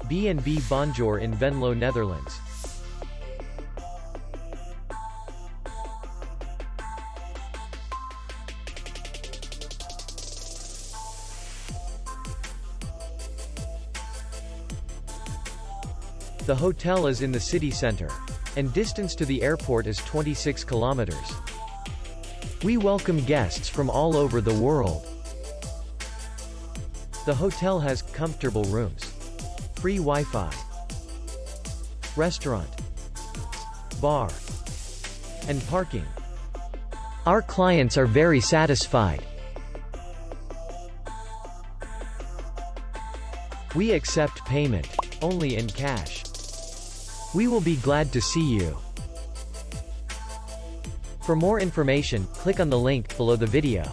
B&B Bonjoere in Venlo, Netherlands. The hotel is in the city center, and distance to the airport is 26 kilometers. We welcome guests from all over the world. The hotel has comfortable rooms, free Wi-Fi, restaurant, bar, and parking. Our clients are very satisfied. We accept payment only in cash. We will be glad to see you. For more information, click on the link below the video.